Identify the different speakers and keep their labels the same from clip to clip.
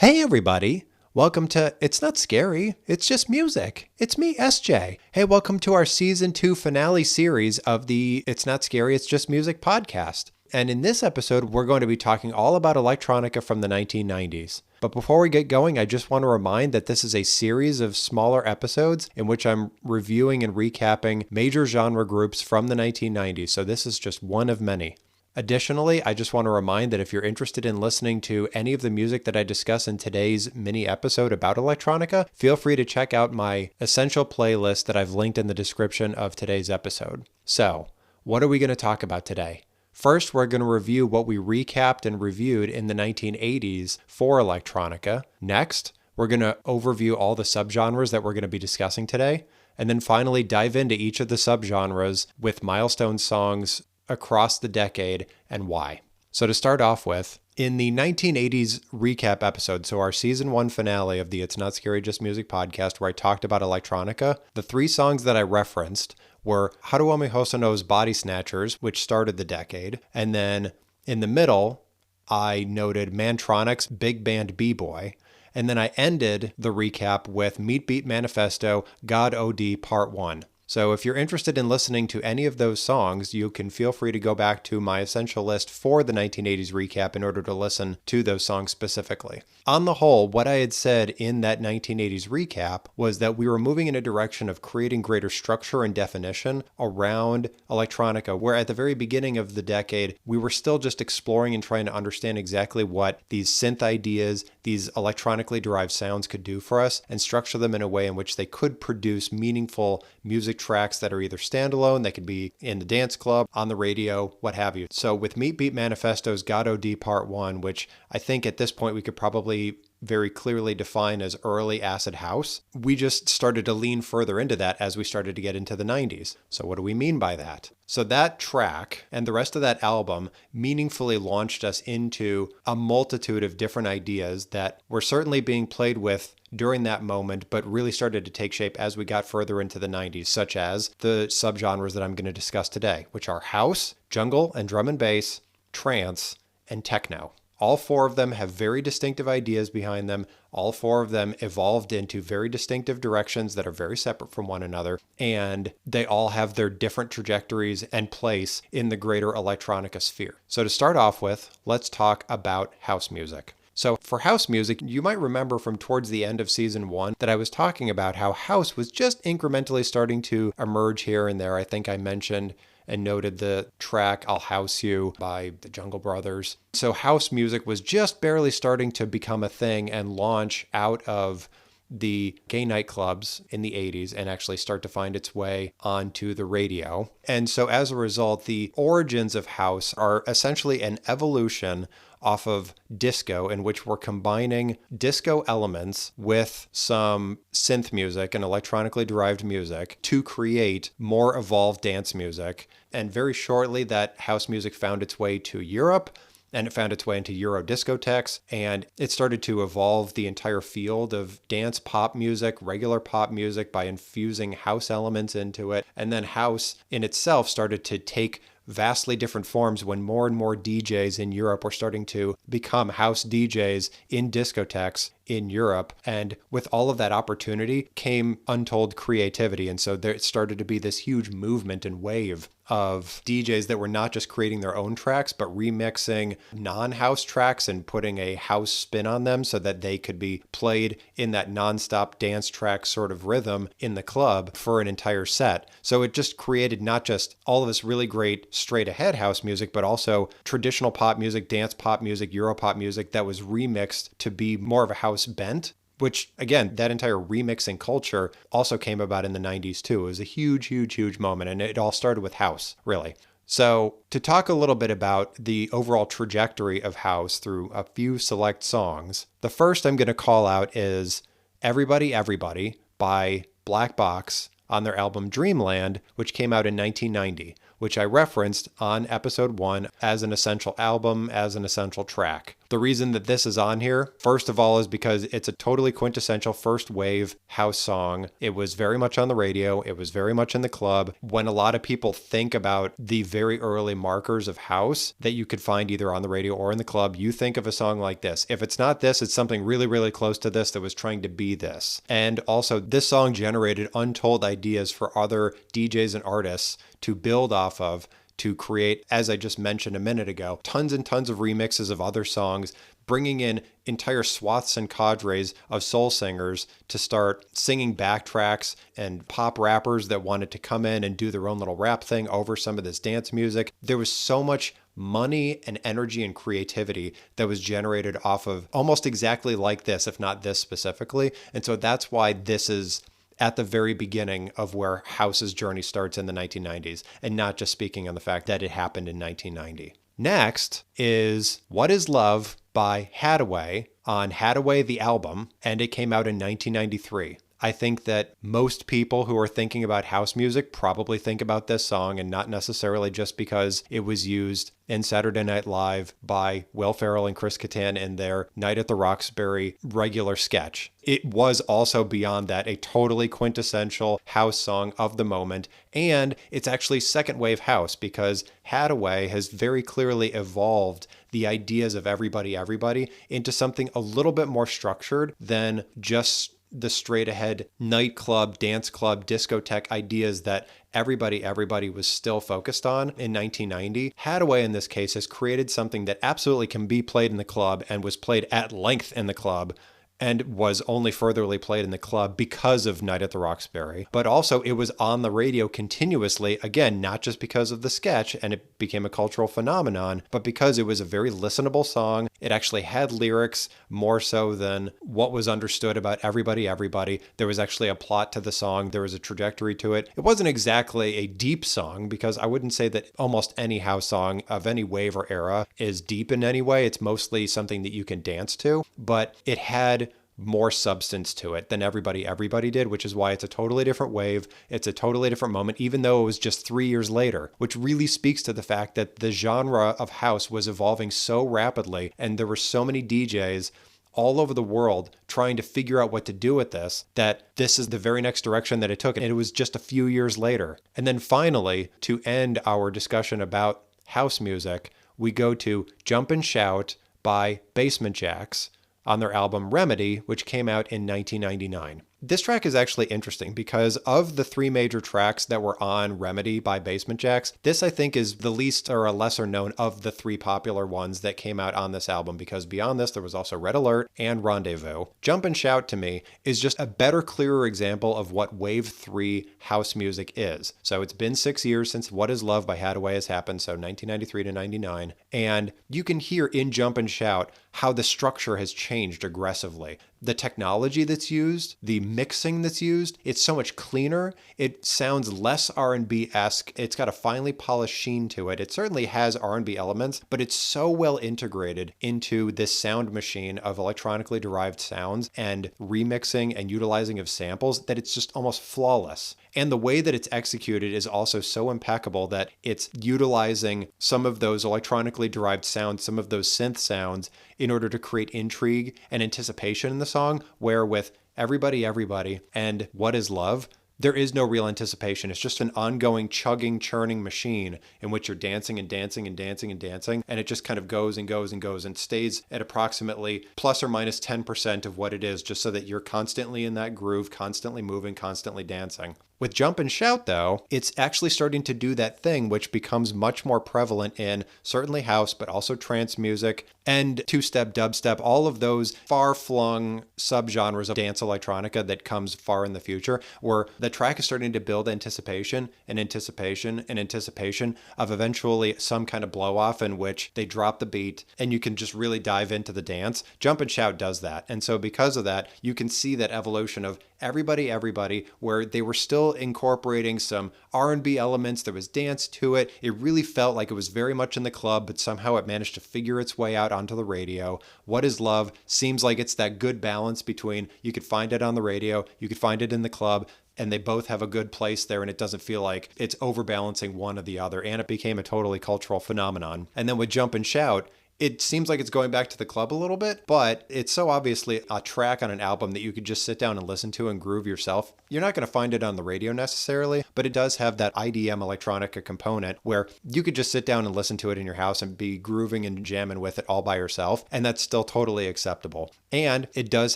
Speaker 1: Hey everybody, welcome to It's Not Scary, It's Just Music. It's me, SJ. Hey, welcome to our Season 2 finale series of the It's Not Scary, It's Just Music podcast. And in this episode, we're going to be talking all about electronica from the 1990s. But before we get going, I just want to remind that this is a series of smaller episodes in which I'm reviewing and recapping major genre groups from the 1990s. So this is just one of many. Additionally, I just want to remind that if you're interested in listening to any of the music that I discuss in today's mini episode about electronica, feel free to check out my essential playlist that I've linked in the description of today's episode. So, what are we going to talk about today? First, we're going to review what we recapped and reviewed in the 1980s for electronica. Next, we're going to overview all the subgenres that we're going to be discussing today. And then finally, dive into each of the subgenres with milestone songs across the decade and why. So to start off with, in the 1980s recap episode, so our season 1 finale of the It's Not Scary Just Music podcast where I talked about electronica, the three songs that I referenced were Haruomi Hosono's Body Snatchers, which started the decade, and then in the middle, I noted Mantronic's Big Band B-Boy, and then I ended the recap with Meat Beat Manifesto, God OD Part 1. So if you're interested in listening to any of those songs, you can feel free to go back to my essential list for the 1980s recap in order to listen to those songs specifically. On the whole, what I had said in that 1980s recap was that we were moving in a direction of creating greater structure and definition around electronica, where at the very beginning of the decade, we were still just exploring and trying to understand exactly what these synth ideas, these electronically derived sounds could do for us and structure them in a way in which they could produce meaningful music tracks that are either standalone, they could be in the dance club, on the radio, what have you. So with Meat Beat Manifesto's God OD Part 1, which I think at this point we could probably very clearly define as early acid house, we just started to lean further into that as we started to get into the 90s. So what do we mean by that? So that track and the rest of that album meaningfully launched us into a multitude of different ideas that were certainly being played with during that moment, but really started to take shape as we got further into the 90s, such as the subgenres that I'm going to discuss today, which are house, jungle and drum and bass, trance, and techno. All four of them have very distinctive ideas behind them. All four of them evolved into very distinctive directions that are very separate from one another. And they all have their different trajectories and place in the greater electronica sphere. So to start off with, let's talk about house music. So for house music, you might remember from towards the end of season 1 that I was talking about how house was just incrementally starting to emerge here and there. I think I mentioned and noted the track I'll House You by the Jungle Brothers. So house music was just barely starting to become a thing and launch out of the gay nightclubs in the 80s and actually start to find its way onto the radio. And so as a result, the origins of house are essentially an evolution off of disco, in which we're combining disco elements with some synth music and electronically derived music to create more evolved dance music. And very shortly, that house music found its way to Europe, and it found its way into Euro discotheques, and it started to evolve the entire field of dance pop music, regular pop music, by infusing house elements into it. And then house in itself started to take vastly different forms when more and more DJs in Europe were starting to become house DJs in discotheques in Europe. And with all of that opportunity came untold creativity. And so there started to be this huge movement and wave of DJs that were not just creating their own tracks, but remixing non-house tracks and putting a house spin on them so that they could be played in that non-stop dance track sort of rhythm in the club for an entire set. So it just created not just all of this really great straight ahead house music, but also traditional pop music, dance pop music, Euro pop music that was remixed to be more of a house bent. Which, again, that entire remixing culture also came about in the 90s too. It was a huge, huge, huge moment, and it all started with house, really. So to talk a little bit about the overall trajectory of house through a few select songs, the first I'm going to call out is Everybody Everybody by Black Box on their album Dreamland, which came out in 1990, which I referenced on episode 1 as an essential album, as an essential track. The reason that this is on here, first of all, is because it's a totally quintessential first wave house song. It was very much on the radio. It was very much in the club. When a lot of people think about the very early markers of house that you could find either on the radio or in the club, you think of a song like this. If it's not this, it's something really, really close to this that was trying to be this. And also, this song generated untold ideas for other DJs and artists to build off of, to create, as I just mentioned a minute ago, tons and tons of remixes of other songs, bringing in entire swaths and cadres of soul singers to start singing backtracks, and pop rappers that wanted to come in and do their own little rap thing over some of this dance music. There was so much money and energy and creativity that was generated off of almost exactly like this, if not this specifically. And so that's why this is at the very beginning of where house's journey starts in the 1990s, and not just speaking on the fact that it happened in 1990. Next is What Is Love by Haddaway on Haddaway the Album, and it came out in 1993. I think that most people who are thinking about house music probably think about this song, and not necessarily just because it was used in Saturday Night Live by Will Ferrell and Chris Kattan in their Night at the Roxbury regular sketch. It was also beyond that a totally quintessential house song of the moment, and it's actually second wave house because Haddaway has very clearly evolved the ideas of Everybody Everybody into something a little bit more structured than just the straight ahead nightclub, dance club, discotheque ideas that Everybody was still focused on in 1990. Haddaway in this case has created something that absolutely can be played in the club and was played at length in the club, and was only furtherly played in the club because of Night at the Roxbury. But also it was on the radio continuously, again, not just because of the sketch and it became a cultural phenomenon, but because it was a very listenable song. It actually had lyrics more so than what was understood about Everybody Everybody. There was actually a plot to the song. There was a trajectory to it. It wasn't exactly a deep song, because I wouldn't say that almost any house song of any wave or era is deep in any way. It's mostly something that you can dance to, but it had more substance to it than Everybody Everybody did, which is why it's a totally different wave. It's a totally different moment, even though it was just 3 years later, which really speaks to the fact that the genre of house was evolving so rapidly, and there were so many DJs all over the world trying to figure out what to do with this, that this is the very next direction that it took. And it was just a few years later. And then finally, to end our discussion about house music, we go to Jump and Shout by Basement Jaxx on their album Remedy, which came out in 1999. This track is actually interesting because of the three major tracks that were on Remedy by Basement Jaxx, this I think is the least or a lesser known of the three popular ones that came out on this album, because beyond this there was also Red Alert and Rendezvous. Jump and Shout to me is just a better, clearer example of what Wave 3 house music is. So it's been 6 years since What Is Love by Haddaway has happened, so 1993 to 99, and you can hear in Jump and Shout how the structure has changed aggressively. The technology that's used, the mixing that's used, it's so much cleaner. It sounds less R&B-esque. It's got a finely polished sheen to it. It certainly has R&B elements, but it's so well integrated into this sound machine of electronically derived sounds and remixing and utilizing of samples that it's just almost flawless. And the way that it's executed is also so impeccable that it's utilizing some of those electronically derived sounds, some of those synth sounds, in order to create intrigue and anticipation in the song, where with Everybody Everybody and What Is Love, there is no real anticipation. It's just an ongoing chugging, churning machine in which you're dancing and dancing and dancing and dancing, and it just kind of goes and goes and goes and stays at approximately plus or minus 10% of what it is, just so that you're constantly in that groove, constantly moving, constantly dancing. With Jump and Shout, though, it's actually starting to do that thing which becomes much more prevalent in certainly house, but also trance music and two-step, dubstep, all of those far-flung subgenres of dance electronica that comes far in the future, where the track is starting to build anticipation and anticipation and anticipation of eventually some kind of blow-off in which they drop the beat and you can just really dive into the dance. Jump and Shout does that. And so because of that, you can see that evolution of Everybody Everybody, where they were still incorporating some R&B elements. There was dance to it. It really felt like it was very much in the club, but somehow it managed to figure its way out onto the radio. What Is Love seems like it's that good balance between you could find it on the radio, you could find it in the club, and they both have a good place there, and it doesn't feel like it's overbalancing one or the other, and it became a totally cultural phenomenon. And then with Jump and Shout, It seems like it's going back to the club a little bit, but it's so obviously a track on an album that you could just sit down and listen to and groove yourself. You're not going to find it on the radio necessarily, but it does have that IDM electronica component where you could just sit down and listen to it in your house and be grooving and jamming with it all by yourself, and that's still totally acceptable. And it does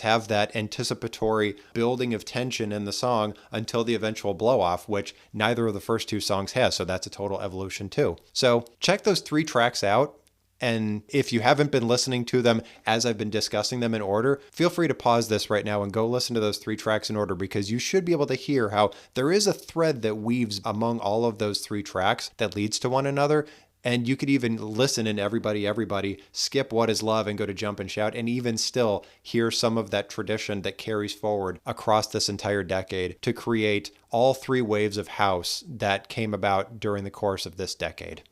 Speaker 1: have that anticipatory building of tension in the song until the eventual blow off, which neither of the first two songs has, so that's a total evolution too. So check those 3 tracks out. And if you haven't been listening to them as I've been discussing them in order, feel free to pause this right now and go listen to those 3 tracks in order, because you should be able to hear how there is a thread that weaves among all of those 3 tracks that leads to one another. And you could even listen in Everybody, skip What Is Love and go to Jump and Shout, and even still hear some of that tradition that carries forward across this entire decade to create all 3 waves of house that came about during the course of this decade.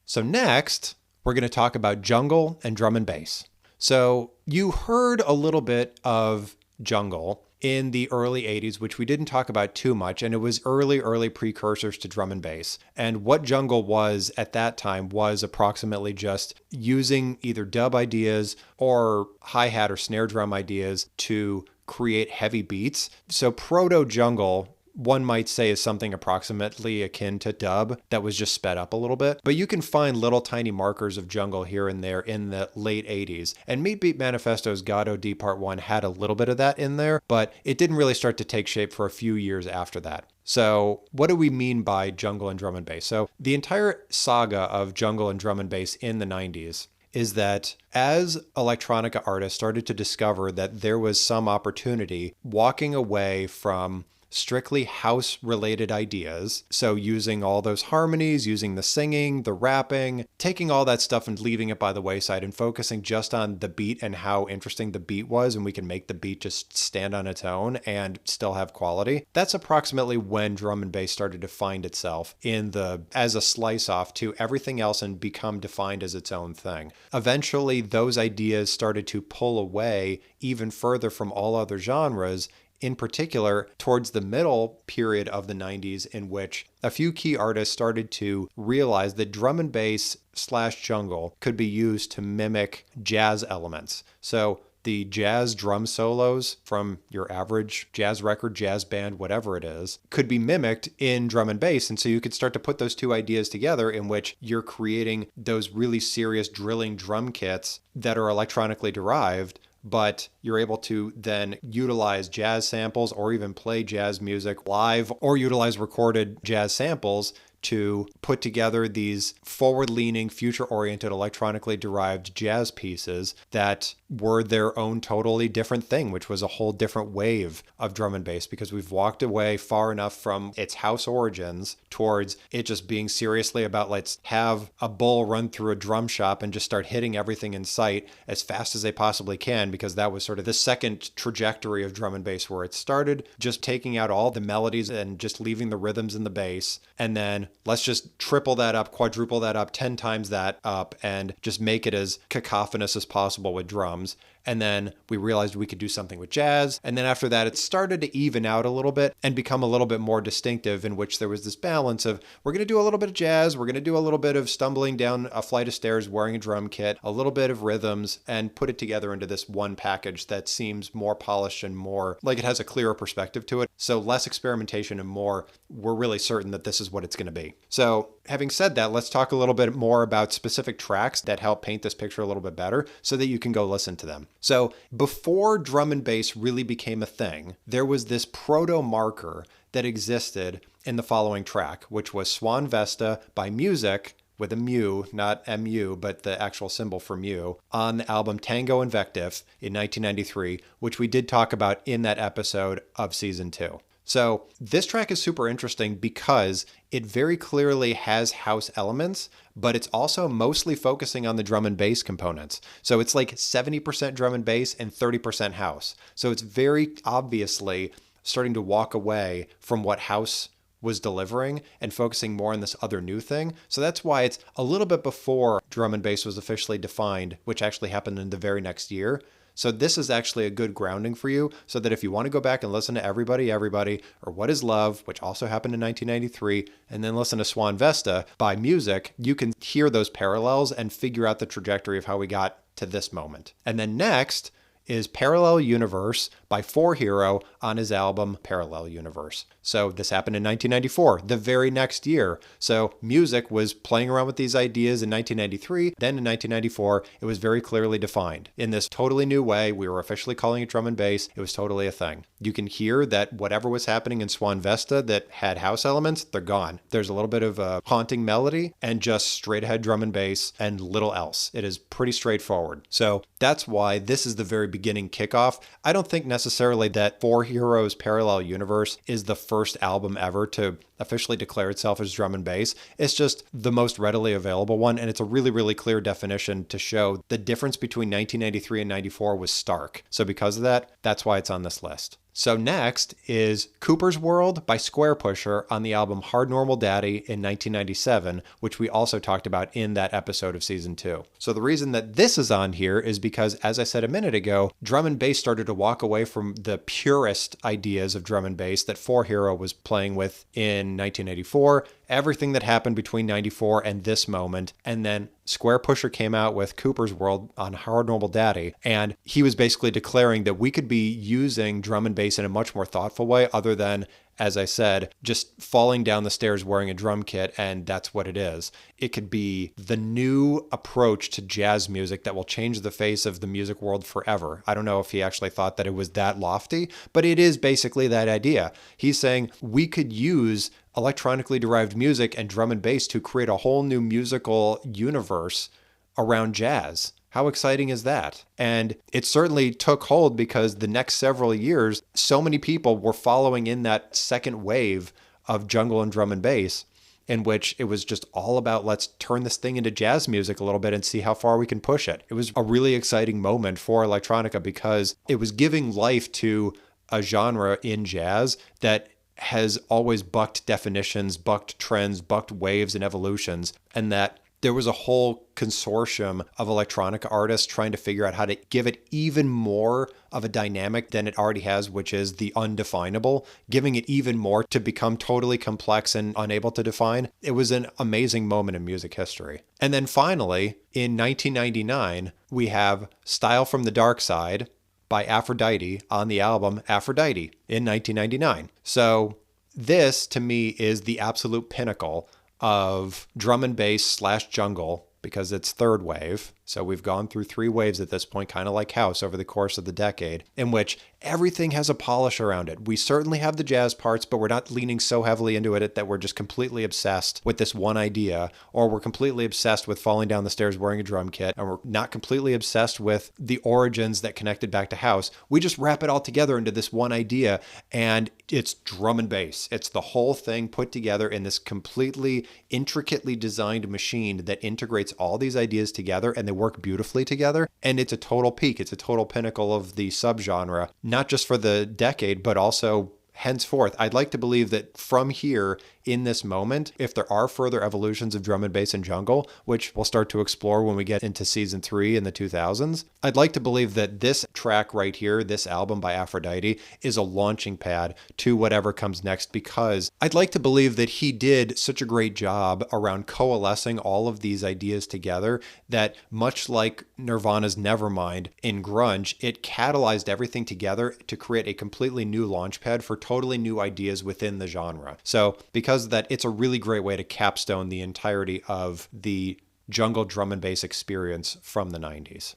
Speaker 1: So next, we're going to talk about jungle and drum and bass. So you heard a little bit of jungle in the early 80s, which we didn't talk about too much, and it was early precursors to drum and bass. And what jungle was at that time was approximately just using either dub ideas or hi-hat or snare drum ideas to create heavy beats. So proto-jungle, one might say, is something approximately akin to dub that was just sped up a little bit. But you can find little tiny markers of jungle here and there in the late 80s. And Meat Beat Manifesto's God O.D. Part 1 had a little bit of that in there, but it didn't really start to take shape for a few years after that. So what do we mean by jungle and drum and bass? So the entire saga of jungle and drum and bass in the 90s is that as electronica artists started to discover that there was some opportunity walking away from strictly house-related ideas. So using all those harmonies, using the singing, the rapping, taking all that stuff and leaving it by the wayside and focusing just on the beat and how interesting the beat was, and we can make the beat just stand on its own and still have quality. That's approximately when drum and bass started to find itself as a slice off to everything else and become defined as its own thing. Eventually, those ideas started to pull away even further from all other genres, in particular towards the middle period of the 90s, in which a few key artists started to realize that drum and bass / jungle could be used to mimic jazz elements. So the jazz drum solos from your average jazz record, jazz band, whatever it is, could be mimicked in drum and bass. And so you could start to put those 2 ideas together, in which you're creating those really serious drilling drum kits that are electronically derived, but you're able to then utilize jazz samples or even play jazz music live or utilize recorded jazz samples to put together these forward-leaning, future-oriented, electronically derived jazz pieces that were their own totally different thing, which was a whole different wave of drum and bass, because we've walked away far enough from its house origins towards it just being seriously about, let's have a bull run through a drum shop and just start hitting everything in sight as fast as they possibly can, because that was sort of the second trajectory of drum and bass, where it started just taking out all the melodies and just leaving the rhythms in the bass, and then let's just triple that up, quadruple that up, 10 times that up, and just make it as cacophonous as possible with drums. And then we realized we could do something with jazz. And then after that, it started to even out a little bit and become a little bit more distinctive, in which there was this balance of, we're going to do a little bit of jazz, we're going to do a little bit of stumbling down a flight of stairs wearing a drum kit, a little bit of rhythms, and put it together into this one package that seems more polished and more like it has a clearer perspective to it. So less experimentation and more, we're really certain that this is what it's going to be. So having said that, let's talk a little bit more about specific tracks that help paint this picture a little bit better so that you can go listen to them. So before drum and bass really became a thing, there was this proto-marker that existed in the following track, which was Swan Vesta by Music, with a mu, not mu, but the actual symbol for mu, on the album Tango Invective in 1993, which we did talk about in that episode of Season 2. So this track is super interesting because it very clearly has house elements, but it's also mostly focusing on the drum and bass components. So it's like 70% drum and bass and 30% house. So it's very obviously starting to walk away from what house was delivering and focusing more on this other new thing. So that's why it's a little bit before drum and bass was officially defined, which actually happened in the very next year. So this is actually a good grounding for you, so that if you want to go back and listen to Everybody, or What Is Love, which also happened in 1993, and then listen to Swan Vesta by Music, you can hear those parallels and figure out the trajectory of how we got to this moment. And then next is Parallel Universe by 4Hero on his album Parallel Universe. So this happened in 1994, the very next year. So Music was playing around with these ideas in 1993. Then in 1994, it was very clearly defined. In this totally new way, we were officially calling it drum and bass. It was totally a thing. You can hear that whatever was happening in Swan Vesta that had house elements, they're gone. There's a little bit of a haunting melody and just straight ahead drum and bass and little else. It is pretty straightforward. So that's why this is the very beginning kickoff. I don't think necessarily that 4Hero's Parallel Universe is the first album ever to officially declare itself as drum and bass. It's just the most readily available one, and it's a really, really clear definition to show the difference between 1993 and 94 was stark. So because of that, that's why it's on this list. So next is Cooper's World by Squarepusher on the album Hard Normal Daddy in 1997, which we also talked about in that episode of season 2. So the reason that this is on here is because, as I said a minute ago, drum and bass started to walk away from the purest ideas of drum and bass that 4Hero was playing with in 1984, everything that happened between 94 and this moment, and then Squarepusher came out with Cooper's World on Hard Normal Daddy, and he was basically declaring that we could be using drum and bass in a much more thoughtful way other than, as I said, just falling down the stairs wearing a drum kit, and that's what it is. It could be the new approach to jazz music that will change the face of the music world forever. I don't know if he actually thought that it was that lofty, but it is basically that idea. He's saying we could use electronically derived music and drum and bass to create a whole new musical universe around jazz. How exciting is that? And it certainly took hold because the next several years, so many people were following in that second wave of jungle and drum and bass, in which it was just all about, let's turn this thing into jazz music a little bit and see how far we can push it. It was a really exciting moment for electronica because it was giving life to a genre in jazz that has always bucked definitions, bucked trends, bucked waves and evolutions, and that there was a whole consortium of electronica artists trying to figure out how to give it even more of a dynamic than it already has, which is the undefinable, giving it even more to become totally complex and unable to define. It was an amazing moment in music history. And then finally, in 1999, we have Style from the Dark Side by Aphrodite on the album Aphrodite in 1999. So this, to me, is the absolute pinnacle of drum and bass / jungle because it's third wave. So we've gone through 3 waves at this point, kind of like house over the course of the decade, in which everything has a polish around it. We certainly have the jazz parts, but we're not leaning so heavily into it that we're just completely obsessed with this one idea, or we're completely obsessed with falling down the stairs wearing a drum kit, and we're not completely obsessed with the origins that connected back to house. We just wrap it all together into this one idea, and it's drum and bass. It's the whole thing put together in this completely intricately designed machine that integrates all these ideas together, and they work beautifully together. And it's a total peak. It's a total pinnacle of the subgenre, not just for the decade, but also henceforth. I'd like to believe that from here, in this moment, if there are further evolutions of drum and bass and jungle, which we'll start to explore when we get into season 3 in the 2000s, I'd like to believe that this track right here, this album by Aphrodite, is a launching pad to whatever comes next, because I'd like to believe that he did such a great job around coalescing all of these ideas together that, much like Nirvana's Nevermind in grunge, it catalyzed everything together to create a completely new launchpad for totally new ideas within the genre. So because of that, it's a really great way to capstone the entirety of the jungle drum and bass experience from the 90s.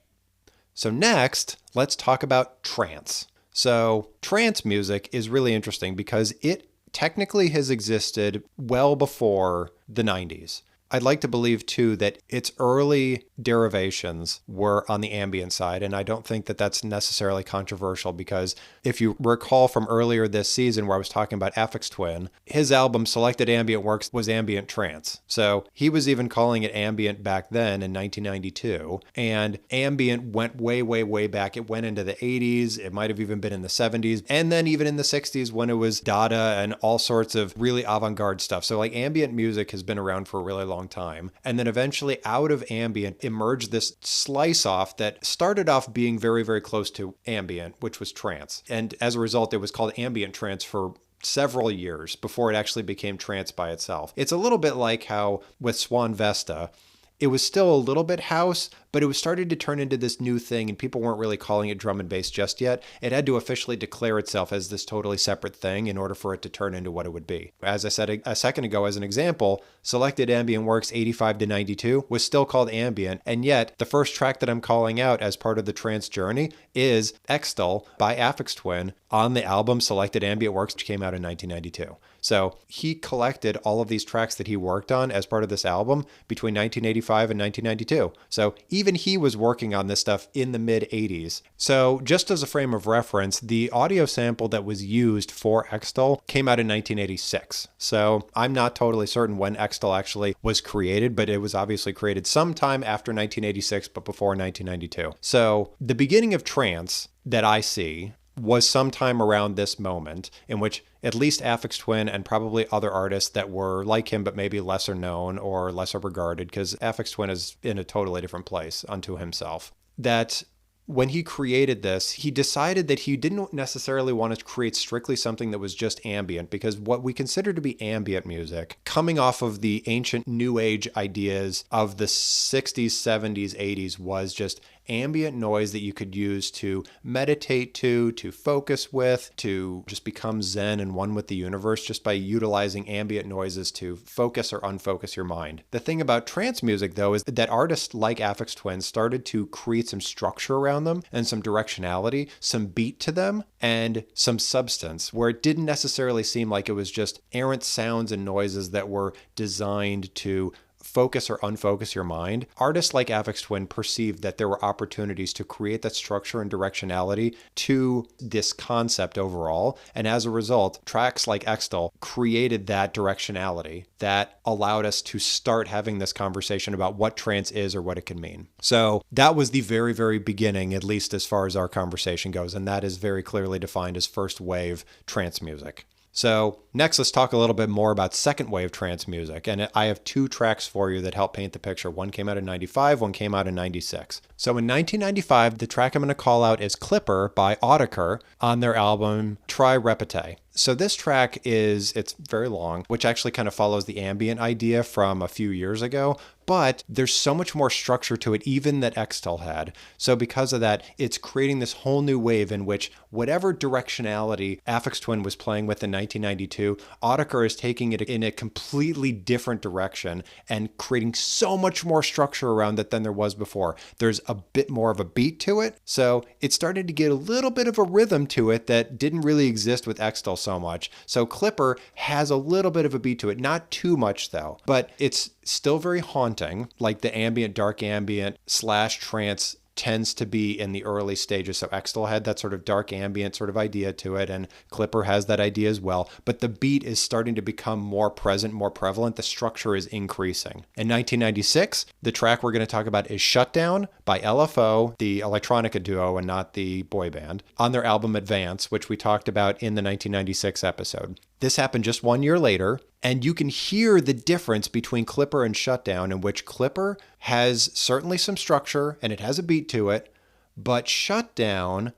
Speaker 1: So next, let's talk about trance. So trance music is really interesting because it technically has existed well before the 90s. I'd like to believe, too, that its early derivations were on the ambient side, and I don't think that that's necessarily controversial because if you recall from earlier this season where I was talking about Aphex Twin, his album Selected Ambient Works was ambient trance. So he was even calling it ambient back then in 1992, and ambient went way, way, way back. It went into the 80s, it might have even been in the 70s, and then even in the 60s when it was Dada and all sorts of really avant-garde stuff. So like ambient music has been around for a really long time. And then eventually out of ambient, emerged this slice off that started off being very, very close to ambient, which was trance. And as a result, it was called ambient trance for several years before it actually became trance by itself. It's a little bit like how with Swan Vesta, it was still a little bit house, but it was starting to turn into this new thing, and people weren't really calling it drum and bass just yet. It had to officially declare itself as this totally separate thing in order for it to turn into what it would be. As I said a second ago, as an example, Selected Ambient Works 85 to 92 was still called ambient, and yet the first track that I'm calling out as part of the trance journey is Extol by Aphex Twin on the album Selected Ambient Works, which came out in 1992. So he collected all of these tracks that he worked on as part of this album between 1985 and 1992. So even he was working on this stuff in the mid 80s. So just as a frame of reference, the audio sample that was used for Extol came out in 1986. So I'm not totally certain when Extol actually was created, but it was obviously created sometime after 1986, but before 1992. So the beginning of trance that I see was sometime around this moment in which at least Aphex Twin and probably other artists that were like him but maybe lesser known or lesser regarded, because Aphex Twin is in a totally different place unto himself, that when he created this, he decided that he didn't necessarily want to create strictly something that was just ambient, because what we consider to be ambient music, coming off of the ancient new age ideas of the 60s, 70s, 80s, was just ambient noise that you could use to meditate to focus with, to just become zen and one with the universe just by utilizing ambient noises to focus or unfocus your mind. The thing about trance music, though, is that artists like Aphex Twin started to create some structure around them and some directionality, some beat to them, and some substance, where it didn't necessarily seem like it was just errant sounds and noises that were designed to focus or unfocus your mind. Artists like Aphex Twin perceived that there were opportunities to create that structure and directionality to this concept overall. And as a result, tracks like Extol created that directionality that allowed us to start having this conversation about what trance is or what it can mean. So that was the very, very beginning, at least as far as our conversation goes. And that is very clearly defined as first wave trance music. So next, let's talk a little bit more about second wave trance music. And I have two tracks for you that help paint the picture. One came out in 95, one came out in 96. So in 1995, the track I'm going to call out is Clipper by Autechre on their album Tri Repete. So this track it's very long, which actually kind of follows the ambient idea from a few years ago, but there's so much more structure to it, even that Extol had. So because of that, it's creating this whole new wave in which whatever directionality Aphex Twin was playing with in 1992, Autechre is taking it in a completely different direction and creating so much more structure around it than there was before. There's a bit more of a beat to it, so it started to get a little bit of a rhythm to it that didn't really exist with Extol so much. So Clipper has a little bit of a beat to it, not too much though, but it's still very haunting, like the ambient, dark ambient / trance tends to be in the early stages. So Extol had that sort of dark ambient sort of idea to it, and Clipper has that idea as well. But the beat is starting to become more present, more prevalent. The structure is increasing. In 1996, the track we're going to talk about is Shutdown by LFO, the Electronica duo and not the boy band, on their album Advance, which we talked about in the 1996 episode. This happened just 1 year later, and you can hear the difference between Clipper and Shutdown, in which Clipper has certainly some structure and it has a beat to it, but Shutdown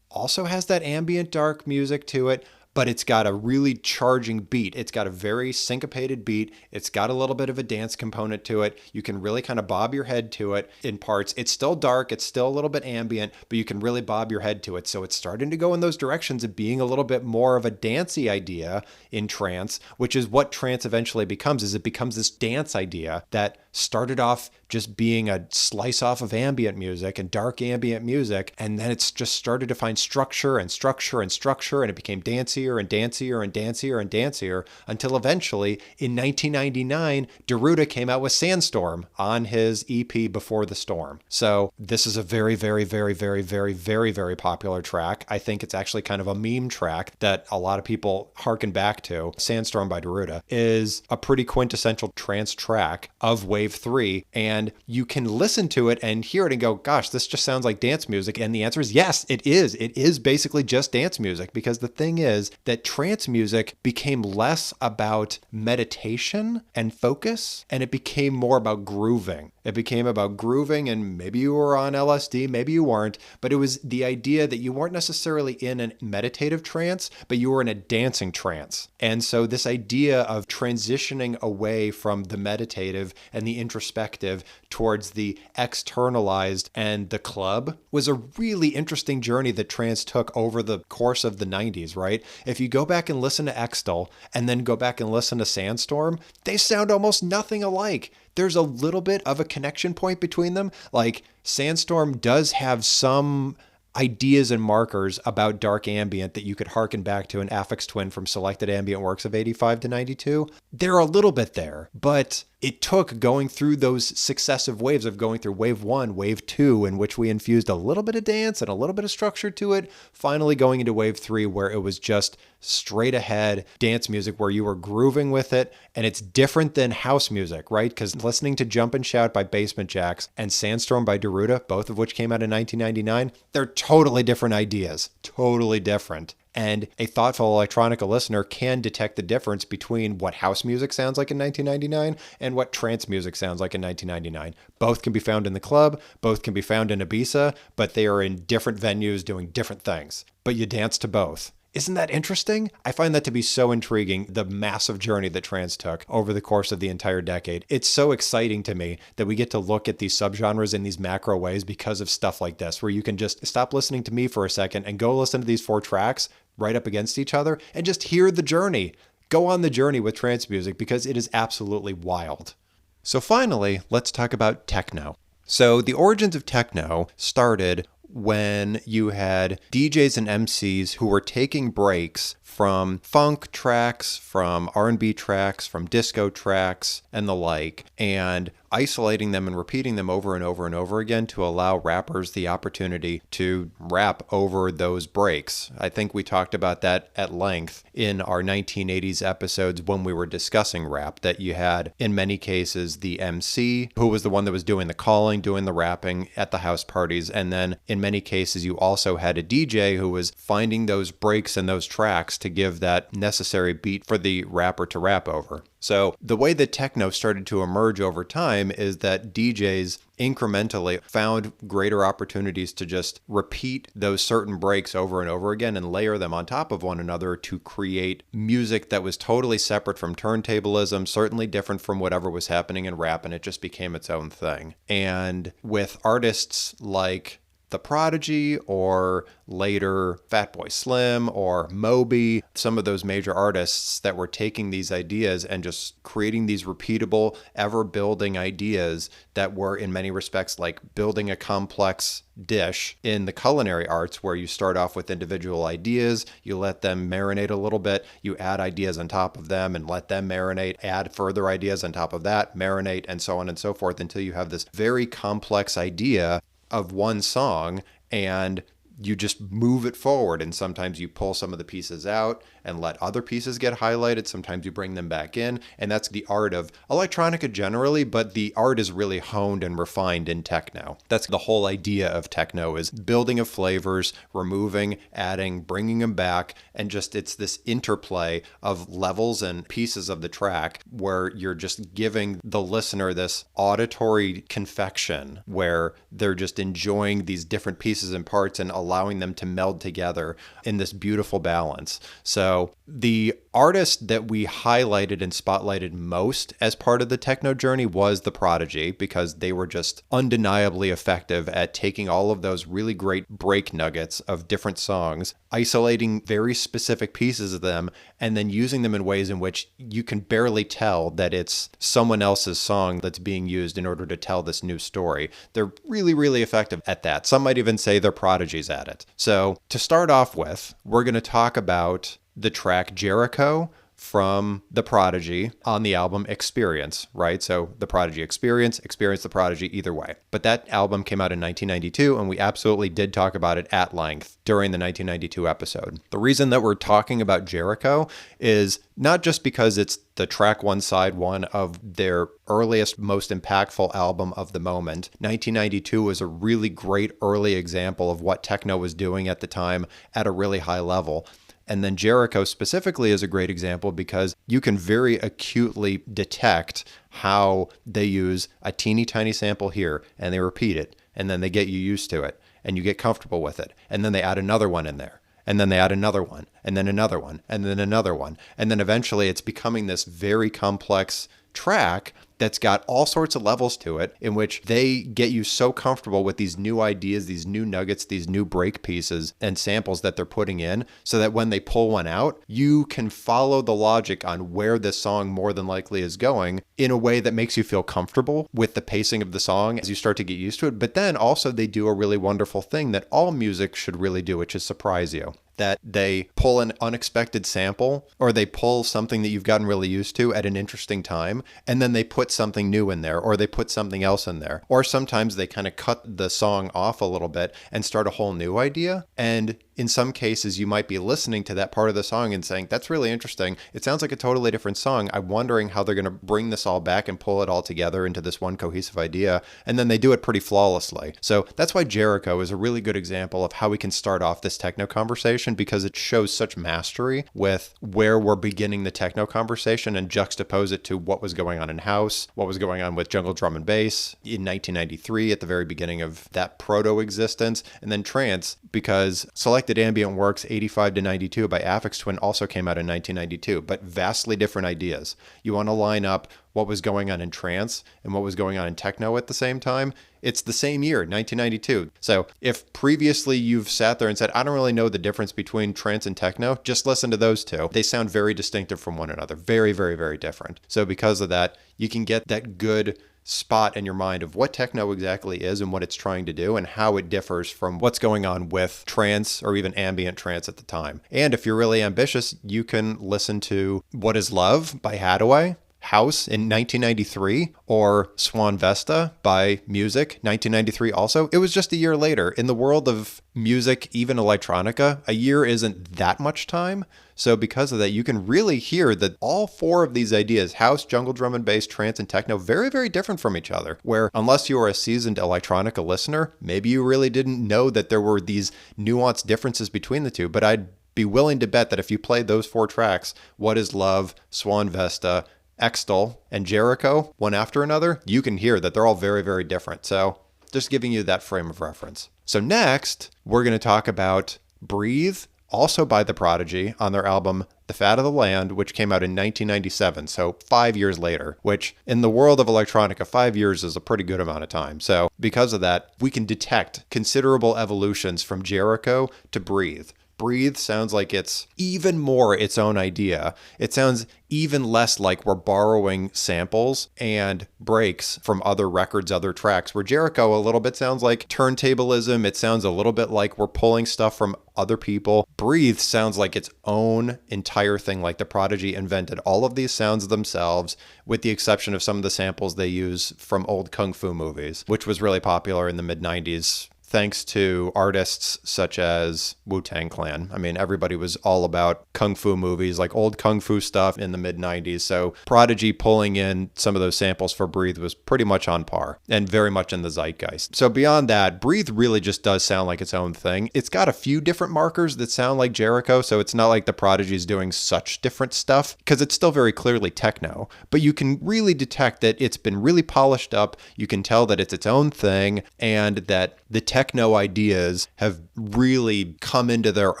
Speaker 1: also has that ambient dark music to it, but it's got a really charging beat. It's got a very syncopated beat. It's got a little bit of a dance component to it. You can really kind of bob your head to it in parts. It's still dark. It's still a little bit ambient, but you can really bob your head to it. So it's starting to go in those directions of being a little bit more of a dancey idea in trance, which is what trance eventually becomes, is it becomes this dance idea that started off just being a slice off of ambient music and dark ambient music. And then it's just started to find structure and structure and structure. And it became dancier and dancier and dancier and dancier until eventually in 1999, Daruda came out with Sandstorm on his EP Before the Storm. So this is a very, very, very, very, very, very, very popular track. I think it's actually kind of a meme track that a lot of people harken back to. Sandstorm by Daruda is a pretty quintessential trance track of Wave 3. And you can listen to it and hear it and go, gosh, this just sounds like dance music. And the answer is yes, it is. It is basically just dance music, because the thing is that trance music became less about meditation and focus, and it became more about grooving. It became about grooving, and maybe you were on LSD, maybe you weren't, but it was the idea that you weren't necessarily in a meditative trance, but you were in a dancing trance. And so this idea of transitioning away from the meditative and the introspective towards the externalized and the club was a really interesting journey that trance took over the course of the 90s, right? If you go back and listen to Extal and then go back and listen to Sandstorm, they sound almost nothing alike. There's a little bit of a connection point between them. Like Sandstorm does have some ideas and markers about dark ambient that you could harken back to an Aphex Twin from Selected Ambient Works of 85 to 92. They're a little bit there, but it took going through those successive waves of going through wave 1, wave 2, in which we infused a little bit of dance and a little bit of structure to it, finally going into wave 3 where it was just straight ahead dance music where you were grooving with it. And it's different than house music, right? Because listening to Jump and Shout by Basement Jaxx and Sandstorm by Deruda, both of which came out in 1999, they're totally different ideas, totally different. And a thoughtful electronica listener can detect the difference between what house music sounds like in 1999 and what trance music sounds like in 1999. Both can be found in the club, both can be found in Ibiza, but they are in different venues doing different things. But you dance to both. Isn't that interesting? I find that to be so intriguing, the massive journey that trance took over the course of the entire decade. It's so exciting to me that we get to look at these subgenres in these macro ways because of stuff like this, where you can just stop listening to me for a second and go listen to these 4 tracks right up against each other and just hear the journey. Go on the journey with trance music because it is absolutely wild. So finally, let's talk about techno. So the origins of techno started when you had DJs and MCs who were taking breaks from funk tracks, from R&B tracks, from disco tracks, and the like, and isolating them and repeating them over and over and over again to allow rappers the opportunity to rap over those breaks. I think we talked about that at length in our 1980s episodes when we were discussing rap, that you had, in many cases, the MC, who was the one that was doing the calling, doing the rapping at the house parties, and then in many cases you also had a DJ who was finding those breaks in those tracks to give that necessary beat for the rapper to rap over. So the way that techno started to emerge over time is that DJs incrementally found greater opportunities to just repeat those certain breaks over and over again and layer them on top of one another to create music that was totally separate from turntablism, certainly different from whatever was happening in rap, and it just became its own thing. And with artists like The Prodigy, or later Fatboy Slim or Moby, some of those major artists that were taking these ideas and just creating these repeatable, ever-building ideas that were in many respects like building a complex dish in the culinary arts, where you start off with individual ideas, you let them marinate a little bit, you add ideas on top of them and let them marinate, add further ideas on top of that, marinate, and so on and so forth until you have this very complex idea of one song, and you just move it forward. And sometimes you pull some of the pieces out and let other pieces get highlighted. Sometimes you bring them back in. And that's the art of electronica generally, but the art is really honed and refined in techno. That's the whole idea of techno, is building of flavors, removing, adding, bringing them back. And just it's this interplay of levels and pieces of the track where you're just giving the listener this auditory confection where they're just enjoying these different pieces and parts and allowing them to meld together in this beautiful balance. So the artist that we highlighted and spotlighted most as part of the techno journey was The Prodigy, because they were just undeniably effective at taking all of those really great break nuggets of different songs, isolating very specific pieces of them, and then using them in ways in which you can barely tell that it's someone else's song that's being used in order to tell this new story. They're really, really effective at that. Some might even say they're prodigies at it. So to start off with, we're going to talk about the track Jericho from The Prodigy on the album Experience, right? So The Prodigy Experience The Prodigy, either way. But that album came out in 1992, and we absolutely did talk about it at length during the 1992 episode. The reason that we're talking about Jericho is not just because it's the track one, side one of their earliest, most impactful album of the moment. 1992 was a really great early example of what techno was doing at the time at a really high level. And then Jericho specifically is a great example because you can very acutely detect how they use a teeny tiny sample here and they repeat it, and then they get you used to it and you get comfortable with it. And then they add another one in there. And then they add another one, and then another one, and then another one. And then eventually it's becoming this very complex track that's got all sorts of levels to it, in which they get you so comfortable with these new ideas, these new nuggets, these new break pieces and samples that they're putting in, so that when they pull one out, you can follow the logic on where this song more than likely is going in a way that makes you feel comfortable with the pacing of the song as you start to get used to it. But then also they do a really wonderful thing that all music should really do, which is surprise you. That they pull an unexpected sample, or they pull something that you've gotten really used to at an interesting time, and then they put something new in there, or they put something else in there. Or sometimes they kind of cut the song off a little bit and start a whole new idea. And in some cases, you might be listening to that part of the song and saying, that's really interesting. It sounds like a totally different song. I'm wondering how they're going to bring this all back and pull it all together into this one cohesive idea. And then they do it pretty flawlessly. So that's why Jericho is a really good example of how we can start off this techno conversation, because it shows such mastery with where we're beginning the techno conversation and juxtapose it to what was going on in house, what was going on with jungle drum and bass in 1993 at the very beginning of that proto-existence, and then trance, because Selected Ambient Works 85 to 92 by Aphex Twin also came out in 1992, but vastly different ideas. You want to line up what was going on in trance and what was going on in techno at the same time. It's the same year, 1992. So if previously you've sat there and said, I don't really know the difference between trance and techno, just listen to those two. They sound very distinctive from one another. Very, very, very different. So because of that, you can get that good spot in your mind of what techno exactly is and what it's trying to do and how it differs from what's going on with trance or even ambient trance at the time. And if you're really ambitious, you can listen to What Is Love by Hadaway, House in 1993, or Swan Vesta by Music, 1993 also. It was just a year later. In the world of music, even electronica, a year isn't that much time. So because of that, you can really hear that all four of these ideas, house, jungle drum and bass, trance, and techno, very, very different from each other. Where unless you are a seasoned electronica listener, maybe you really didn't know that there were these nuanced differences between the two. But I'd be willing to bet that if you played those four tracks, What Is Love, Swan Vesta, Extol, and Jericho, one after another, you can hear that they're all very, very different. So just giving you that frame of reference. So next, we're going to talk about Breathe, also by The Prodigy, on their album The Fat of the Land, which came out in 1997, so 5 years later, which in the world of electronica, 5 years is a pretty good amount of time. So because of that, we can detect considerable evolutions from Jericho to Breathe. Breathe sounds like it's even more its own idea. It sounds even less like we're borrowing samples and breaks from other records, other tracks, where Jericho a little bit sounds like turntablism. It sounds a little bit like we're pulling stuff from other people. Breathe sounds like its own entire thing, like The Prodigy invented all of these sounds themselves, with the exception of some of the samples they use from old kung fu movies, which was really popular in the mid-90s. Thanks to artists such as Wu-Tang Clan. I mean, everybody was all about kung fu movies, like old kung fu stuff in the mid-90s. So Prodigy pulling in some of those samples for Breathe was pretty much on par and very much in the zeitgeist. So beyond that, Breathe really just does sound like its own thing. It's got a few different markers that sound like Jericho, so it's not like the Prodigy is doing such different stuff, because it's still very clearly techno. But you can really detect that it's been really polished up. You can tell that it's its own thing, and that the techno ideas have really come into their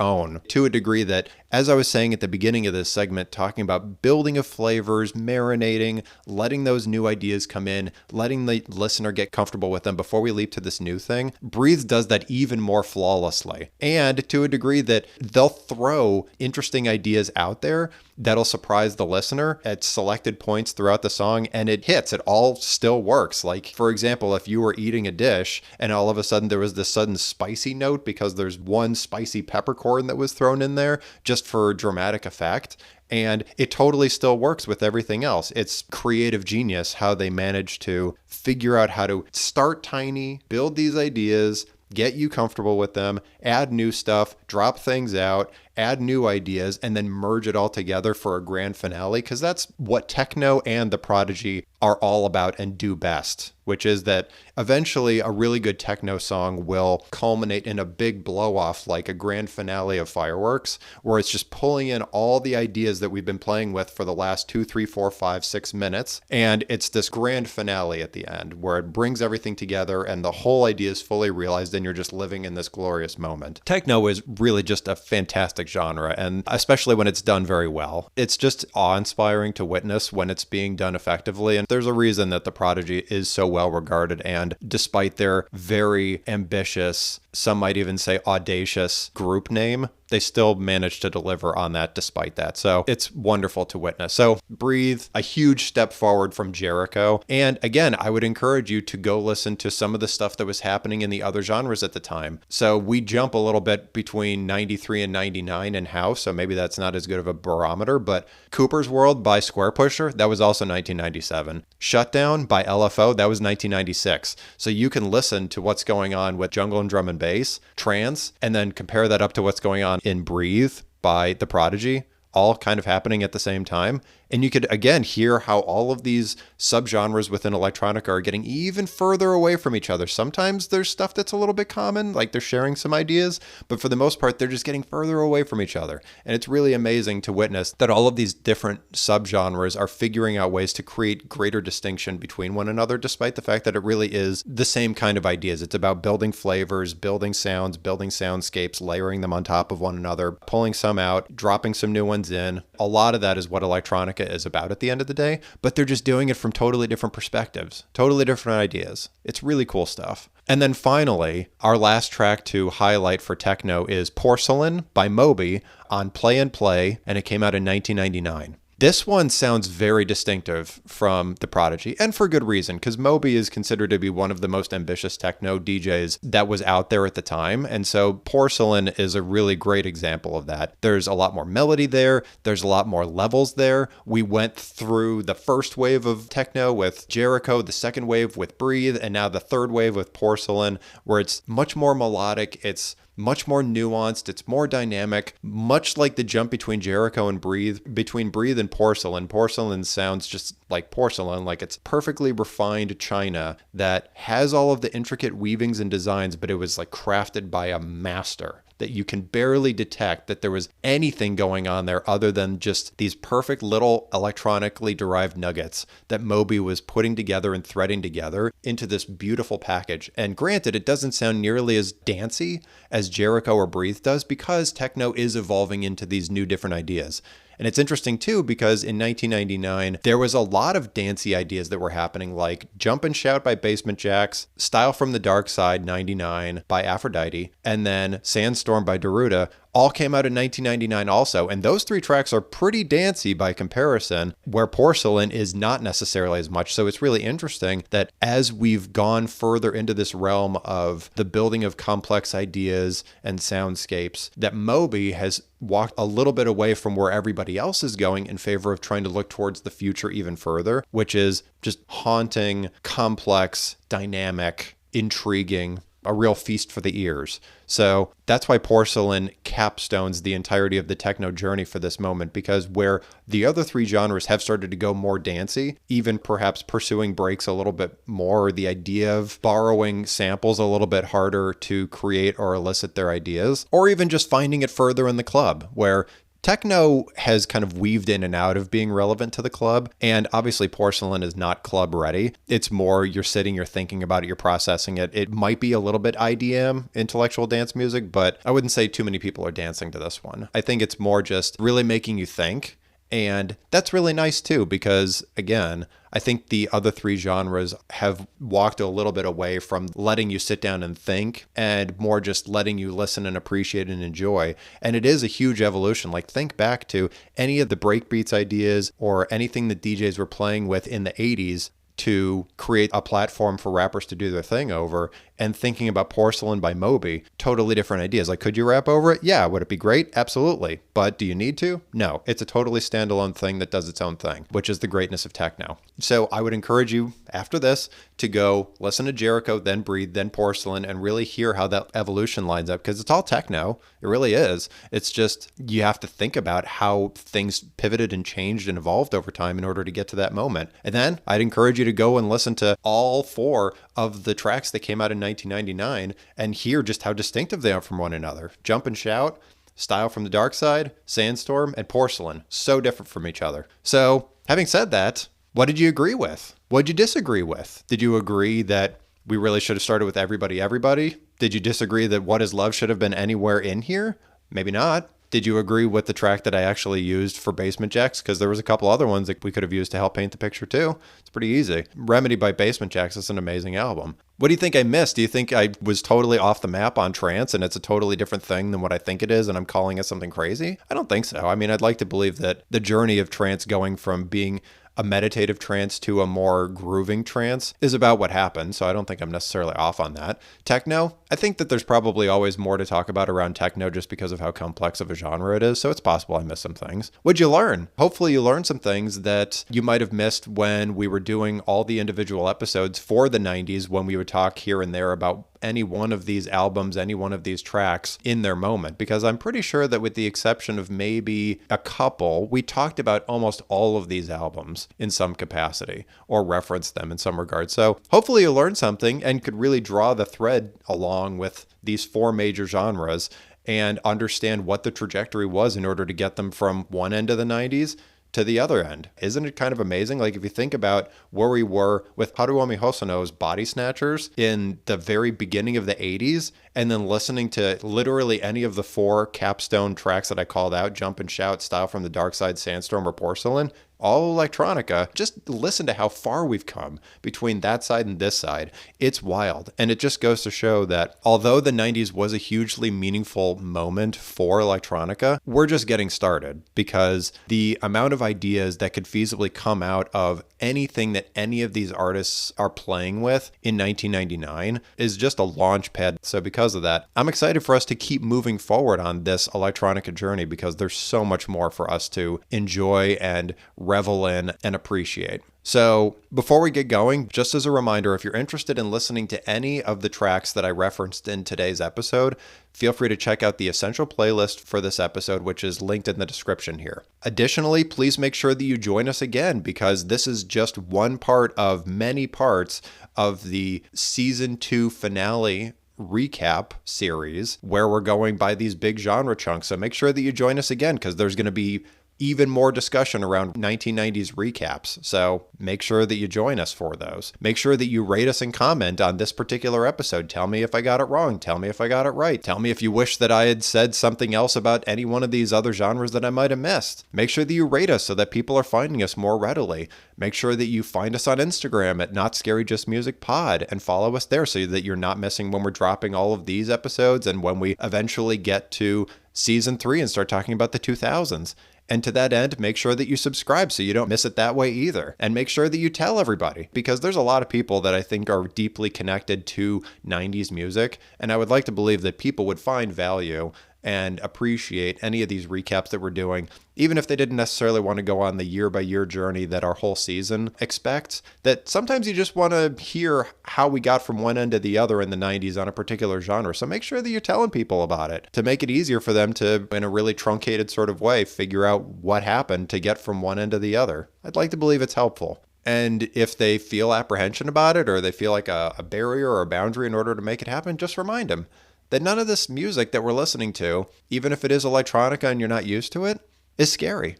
Speaker 1: own to a degree that, as I was saying at the beginning of this segment, talking about building of flavors, marinating, letting those new ideas come in, letting the listener get comfortable with them before we leap to this new thing, Breathe does that even more flawlessly. And to a degree that they'll throw interesting ideas out there that'll surprise the listener at selected points throughout the song, and it hits. It all still works. Like, for example, if you were eating a dish and all of a sudden there was this sudden spicy note because there's one spicy peppercorn that was thrown in there just for dramatic effect, and it totally still works with everything else. It's creative genius how they manage to figure out how to start tiny, build these ideas, get you comfortable with them, add new stuff, drop things out, add new ideas, and then merge it all together for a grand finale, because that's what techno and The Prodigy are all about and do best, which is that eventually a really good techno song will culminate in a big blow off, like a grand finale of fireworks, where it's just pulling in all the ideas that we've been playing with for the last 2, 3, 4, 5, 6 minutes. And it's this grand finale at the end where it brings everything together and the whole idea is fully realized and you're just living in this glorious moment. Techno is really just a fantastic genre, and especially when it's done very well. It's just awe-inspiring to witness when it's being done effectively. And there's a reason that The Prodigy is so well regarded, and despite their very ambitious, some might even say audacious group name, they still managed to deliver on that despite that. So it's wonderful to witness. So Breathe, a huge step forward from Jericho. And again, I would encourage you to go listen to some of the stuff that was happening in the other genres at the time. So we jump a little bit between 93 and 99 in house, so maybe that's not as good of a barometer, but Cooper's World by Square Pusher, that was also 1997. Shutdown by LFO, that was 1996. So you can listen to what's going on with Jungle and Drum and Bass, Trance, and then compare that up to what's going on in Breathe by The Prodigy, all kind of happening at the same time. And you could, again, hear how all of these subgenres within electronica are getting even further away from each other. Sometimes there's stuff that's a little bit common, like they're sharing some ideas, but for the most part, they're just getting further away from each other. And it's really amazing to witness that all of these different subgenres are figuring out ways to create greater distinction between one another, despite the fact that it really is the same kind of ideas. It's about building flavors, building sounds, building soundscapes, layering them on top of one another, pulling some out, dropping some new ones in. A lot of that is what electronica is about at the end of the day, but they're just doing it from totally different perspectives, totally different ideas. It's really cool stuff. And then finally, our last track to highlight for techno is Porcelain by Moby on Play and Play, and it came out in 1999. This one sounds very distinctive from The Prodigy, and for good reason, because Moby is considered to be one of the most ambitious techno DJs that was out there at the time, and so Porcelain is a really great example of that. There's a lot more melody there, there's a lot more levels there. We went through the first wave of techno with Jericho, the second wave with Breathe, and now the third wave with Porcelain, where it's much more melodic, it's much more nuanced, it's more dynamic, much like the jump between Jericho and Breathe, between Breathe and Porcelain. Porcelain sounds just like porcelain, like it's perfectly refined china that has all of the intricate weavings and designs, but it was like crafted by a master, that you can barely detect that there was anything going on there other than just these perfect little electronically derived nuggets that Moby was putting together and threading together into this beautiful package. And granted, it doesn't sound nearly as dancey as Jericho or Breathe does, because techno is evolving into these new different ideas. And it's interesting too, because in 1999, there was a lot of dancey ideas that were happening, like Jump and Shout by Basement Jaxx, Style from the Dark Side 99 by Aphrodite, and then Sandstorm by Daruda, all came out in 1999 also. And those three tracks are pretty dancey by comparison, where Porcelain is not necessarily as much. So it's really interesting that as we've gone further into this realm of the building of complex ideas and soundscapes, that Moby has walked a little bit away from where everybody else is going in favor of trying to look towards the future even further, which is just haunting, complex, dynamic, intriguing, a real feast for the ears. So that's why Porcelain capstones the entirety of the techno journey for this moment, because where the other three genres have started to go more dancey, even perhaps pursuing breaks a little bit more, or the idea of borrowing samples a little bit harder to create or elicit their ideas, or even just finding it further in the club, where techno has kind of weaved in and out of being relevant to the club. And obviously Porcelain is not club ready. It's more you're sitting, you're thinking about it, you're processing it. It might be a little bit IDM, intellectual dance music, but I wouldn't say too many people are dancing to this one. I think it's more just really making you think. And that's really nice too, because again, I think the other three genres have walked a little bit away from letting you sit down and think, and more just letting you listen and appreciate and enjoy. And it is a huge evolution. Like, think back to any of the breakbeats ideas or anything that DJs were playing with in the 80s to create a platform for rappers to do their thing over. and thinking about Porcelain by Moby, totally different ideas. Like, could you rap over it? Yeah. Would it be great? Absolutely. But do you need to? No. It's a totally standalone thing that does its own thing, which is the greatness of techno. So I would encourage you after this to go listen to Jericho, then Breathe, then Porcelain, and really hear how that evolution lines up, because it's all techno. It really is. It's just you have to think about how things pivoted and changed and evolved over time in order to get to that moment. And then I'd encourage you to go and listen to all 4 of the tracks that came out in 1999 and hear just how distinctive they are from one another. Jump and Shout, Style from the Dark Side, Sandstorm, and Porcelain. So different from each other. So having said that, what did you agree with? What did you disagree with? Did you agree that we really should have started with Everybody? Did you disagree that What Is Love should have been anywhere in here? Maybe not. Did you agree with the track that I actually used for Basement Jacks? Because there was a couple other ones that we could have used to help paint the picture too. It's pretty easy. Remedy by Basement Jacks is an amazing album. What do you think I missed? Do you think I was totally off the map on trance and it's a totally different thing than what I think it is and I'm calling it something crazy? I don't think so. I mean, I'd like to believe that the journey of trance going from being a meditative trance to a more grooving trance is about what happened, so I don't think I'm necessarily off on that. Techno, I think that there's probably always more to talk about around techno just because of how complex of a genre it is, so it's possible I missed some things. What'd you learn? Hopefully you learned some things that you might have missed when we were doing all the individual episodes for the 90s, when we would talk here and there about any one of these albums, any one of these tracks in their moment, because I'm pretty sure that with the exception of maybe a couple, we talked about almost all of these albums in some capacity or referenced them in some regard. So hopefully you learned something and could really draw the thread along with these 4 major genres and understand what the trajectory was in order to get them from one end of the 90s to the other end. Isn't it kind of amazing? Like if you think about where we were with Haruomi Hosono's Body Snatchers in the very beginning of the 80s, and then listening to literally any of the 4 capstone tracks that I called out, Jump and Shout, Style from the Dark Side, Sandstorm, or Porcelain, all electronica, just listen to how far we've come between that side and this side. It's wild. And it just goes to show that although the 90s was a hugely meaningful moment for electronica, we're just getting started, because the amount of ideas that could feasibly come out of anything that any of these artists are playing with in 1999 is just a launch pad. So because of that, I'm excited for us to keep moving forward on this electronica journey, because there's so much more for us to enjoy and revel in and appreciate. So before we get going, just as a reminder, if you're interested in listening to any of the tracks that I referenced in today's episode, feel free to check out the essential playlist for this episode, which is linked in the description here. Additionally, please make sure that you join us again, because this is just one part of many parts of the season 2 finale recap series where we're going by these big genre chunks. So make sure that you join us again, because there's going to be even more discussion around 1990s recaps. So make sure that you join us for those. Make sure that you rate us and comment on this particular episode. Tell me if I got it wrong. Tell me if I got it right. Tell me if you wish that I had said something else about any one of these other genres that I might have missed. Make sure that you rate us so that people are finding us more readily. Make sure that you find us on Instagram at Not Scary Just Music Pod and follow us there so that you're not missing when we're dropping all of these episodes and when we eventually get to season 3 and start talking about the 2000s. And to that end, make sure that you subscribe so you don't miss it that way either. And make sure that you tell everybody, because there's a lot of people that I think are deeply connected to 90s music. And I would like to believe that people would find value and appreciate any of these recaps that we're doing, even if they didn't necessarily want to go on the year-by-year journey that our whole season expects, that sometimes you just want to hear how we got from one end to the other in the 90s on a particular genre. So make sure that you're telling people about it to make it easier for them to, in a really truncated sort of way, figure out what happened to get from one end to the other. I'd like to believe it's helpful. And if they feel apprehension about it, or they feel like a barrier or a boundary in order to make it happen, just remind them that none of this music that we're listening to, even if it is electronica and you're not used to it, is scary.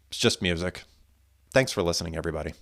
Speaker 1: It's just music. Thanks for listening, everybody.